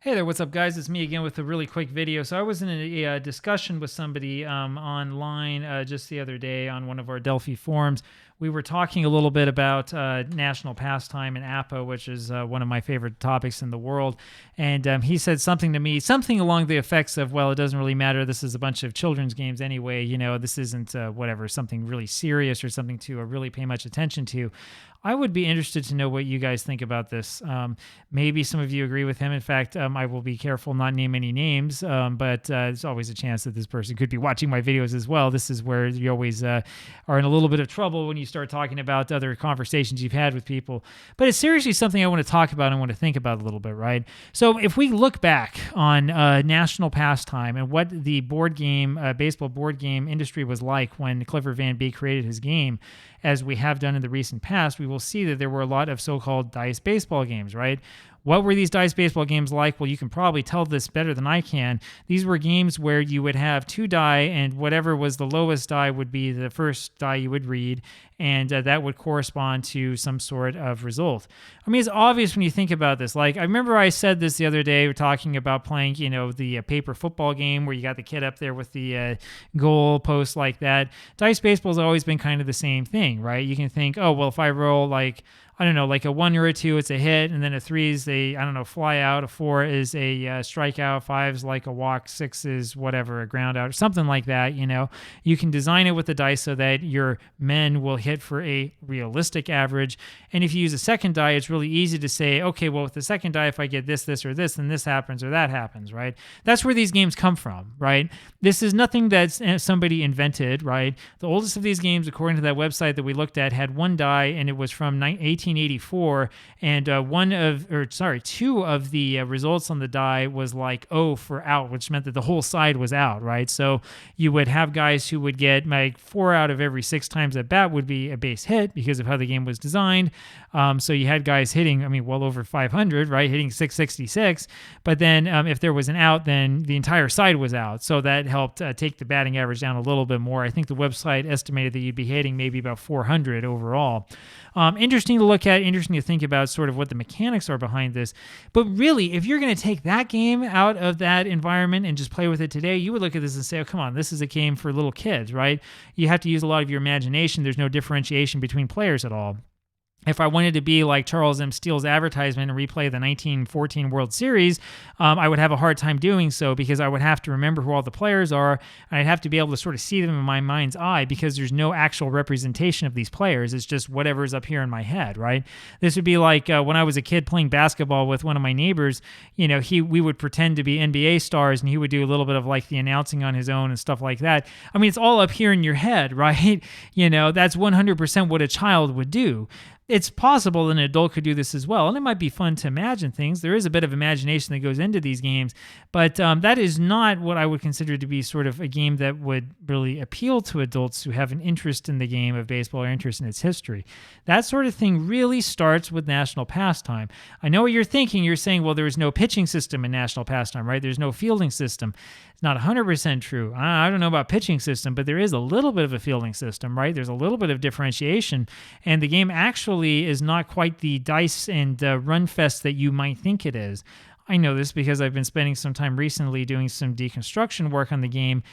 Hey there, what's up, guys? It's me again with a really quick video. So I was in a discussion with somebody online just the other day on one of our Delphi forums. We were talking a little bit about national pastime and APBA, which is one of my favorite topics in the world. And he said something to me, something along the effects of, well, it doesn't really matter. This is a bunch of children's games anyway. You know, this isn't whatever, something really serious or something to really pay much attention to. I would be interested to know what you guys think about this. Maybe some of you agree with him. In fact, I will be careful not name any names, but there's always a chance that this person could be watching my videos as well. This is where you always are in a little bit of trouble when you start talking about other conversations you've had with people. But it's seriously something I want to talk about and want to think about a little bit, right? So if we look back on national pastime and what the board game, baseball board game industry was like when Clifford Van Beek created his game, as we have done in the recent past, we will see that there were a lot of so-called dice baseball games, right? What were these dice baseball games like? Well, you can probably tell this better than I can. These were games where you would have two die, and whatever was the lowest die would be the first die you would read, and that would correspond to some sort of result. I mean, it's obvious when you think about this. Like, I remember I said this the other day, we're talking about playing, the paper football game where you got the kid up there with the goal post like that. Dice baseball's always been kind of the same thing, right? You can think, oh, well, if I roll like a 1 or a 2, it's a hit, and then a 3 is a, fly out, a 4 is a strikeout, 5 is like a walk, 6 is whatever, a ground out, or something like that, You can design it with the dice so that your men will hit for a realistic average, and if you use a second die, it's really easy to say, okay, well, with the second die, if I get this, or this, then this happens or that happens, right? That's where these games come from, right? This is nothing that somebody invented, right? The oldest of these games, according to that website that we looked at, had one die, and it was from 1884, and two of the results on the die was like O for out, which meant that the whole side was out, right? So you would have guys who would get like 4 out of every 6 times at bat would be a base hit because of how the game was designed. So you had guys hitting, well over 500, right? Hitting 666, but then if there was an out, then the entire side was out. So that helped take the batting average down a little bit more. I think the website estimated that you'd be hitting maybe about 400 overall. Interesting to look at, interesting to think about sort of what the mechanics are behind this. But really, if you're going to take that game out of that environment and just play with it today, you would look at this and say, oh, come on, this is a game for little kids, right? You have to use a lot of your imagination. There's no differentiation between players at all. If I wanted to be like Charles M. Steele's advertisement and replay the 1914 World Series, I would have a hard time doing so because I would have to remember who all the players are, and I'd have to be able to sort of see them in my mind's eye because there's no actual representation of these players. It's just whatever's up here in my head, right? This would be like when I was a kid playing basketball with one of my neighbors, we would pretend to be NBA stars, and he would do a little bit of like the announcing on his own and stuff like that. I mean, it's all up here in your head, right? That's 100% what a child would do. It's possible that an adult could do this as well, and it might be fun to imagine things. There is a bit of imagination that goes into these games, but that is not what I would consider to be sort of a game that would really appeal to adults who have an interest in the game of baseball or interest in its history. That sort of thing really starts with national pastime. I know what you're thinking. You're saying, well, there is no pitching system in national pastime, right? There's no fielding system. It's not 100% true. I don't know about pitching system, but there is a little bit of a fielding system, right? There's a little bit of differentiation, and the game actually is not quite the dice and run fest that you might think it is. I know this because I've been spending some time recently doing some deconstruction work on the game.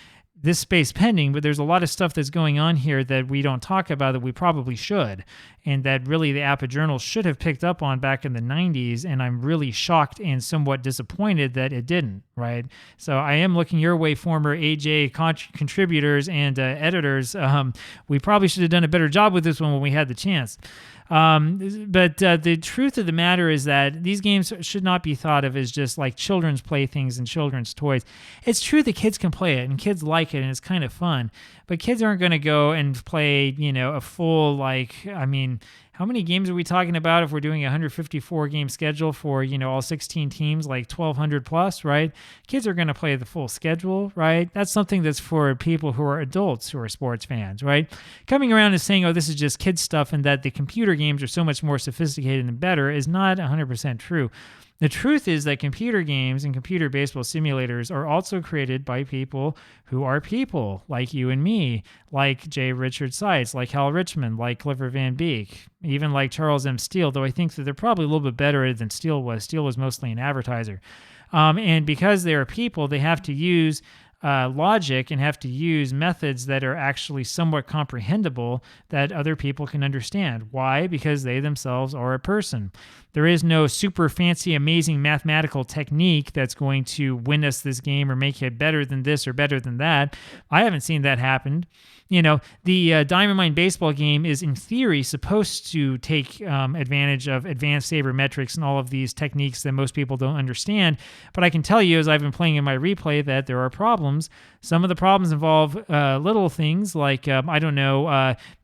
This space pending, but there's a lot of stuff that's going on here that we don't talk about that we probably should, and that really the APBA Journal should have picked up on back in the 90s, and I'm really shocked and somewhat disappointed that it didn't, right? So I am looking your way, former AJ contributors and editors. We probably should have done a better job with this one when we had the chance. But the truth of the matter is that these games should not be thought of as just like children's playthings and children's toys. It's true that kids can play it and kids like it and it's kind of fun, but kids aren't going to go and play, a full, how many games are we talking about if we're doing a 154 game schedule for, all 16 teams, like 1,200 plus, right? Kids are going to play the full schedule, right? That's something that's for people who are adults who are sports fans, right? Coming around and saying, oh, this is just kid stuff and that the computer games are so much more sophisticated and better is not 100% true. The truth is that computer games and computer baseball simulators are also created by people who are people, like you and me, like J. Richard Seitz, like Hal Richmond, like Clifford Van Beek, even like Charles M. Steele, though I think that they're probably a little bit better than Steele was. Steele was mostly an advertiser. And because they are people, they have to use logic and have to use methods that are actually somewhat comprehensible that other people can understand. Why? Because they themselves are a person. There is no super fancy, amazing mathematical technique that's going to win us this game or make it better than this or better than that. I haven't seen that happen. The Diamond Mine baseball game is, in theory, supposed to take advantage of advanced sabermetrics and all of these techniques that most people don't understand. But I can tell you, as I've been playing in my replay, that there are problems. Some of the problems involve little things like,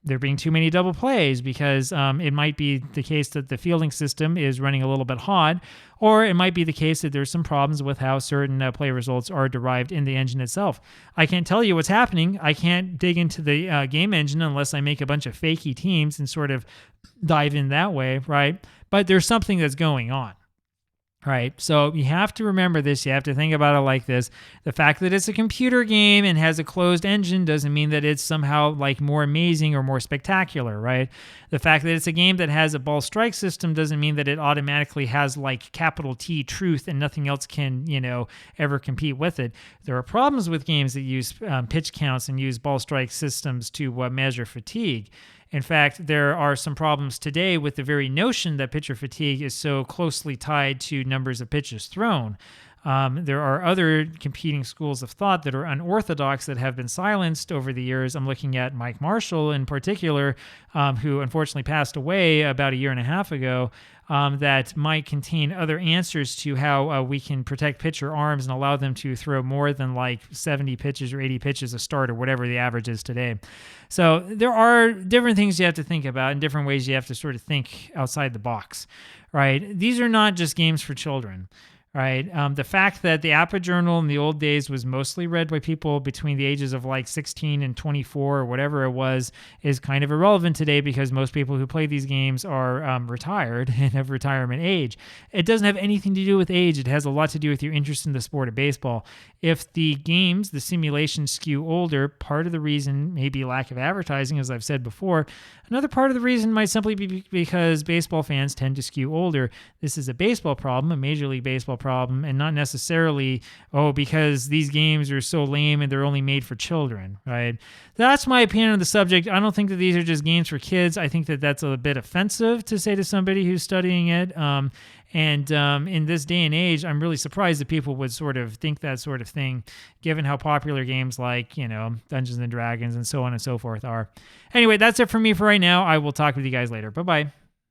there being too many double plays because it might be the case that the fielding system is running a little bit hot, or it might be the case that there's some problems with how certain play results are derived in the engine itself. I can't tell you what's happening. I can't dig into the game engine unless I make a bunch of fakey teams and sort of dive in that way, right? But there's something that's going on. Right. So you have to remember this. You have to think about it like this. The fact that it's a computer game and has a closed engine doesn't mean that it's somehow like more amazing or more spectacular, right? The fact that it's a game that has a ball strike system doesn't mean that it automatically has like capital T truth and nothing else can, ever compete with it. There are problems with games that use pitch counts and use ball strike systems to measure fatigue. In fact, there are some problems today with the very notion that pitcher fatigue is so closely tied to numbers of pitches thrown. There are other competing schools of thought that are unorthodox that have been silenced over the years. I'm looking at Mike Marshall in particular, who unfortunately passed away about a year and a half ago, that might contain other answers to how we can protect pitcher arms and allow them to throw more than like 70 pitches or 80 pitches a start or whatever the average is today. So there are different things you have to think about and different ways you have to sort of think outside the box, right? These are not just games for children. Right. The fact that the APBA journal in the old days was mostly read by people between the ages of like 16 and 24 or whatever it was is kind of irrelevant today because most people who play these games are retired and have retirement age. It doesn't have anything to do with age. It has a lot to do with your interest in the sport of baseball. If the games, the simulations skew older, part of the reason may be lack of advertising, as I've said before. Another part of the reason might simply be because baseball fans tend to skew older. This is a baseball problem, a Major League Baseball problem, and not necessarily, because these games are so lame and they're only made for children, right? That's my opinion on the subject. I don't think that these are just games for kids. I think that that's a bit offensive to say to somebody who's studying it. And in this day and age, I'm really surprised that people would sort of think that sort of thing, given how popular games like, Dungeons and Dragons and so on and so forth are. Anyway, that's it for me for right now. I will talk with you guys later. Bye-bye.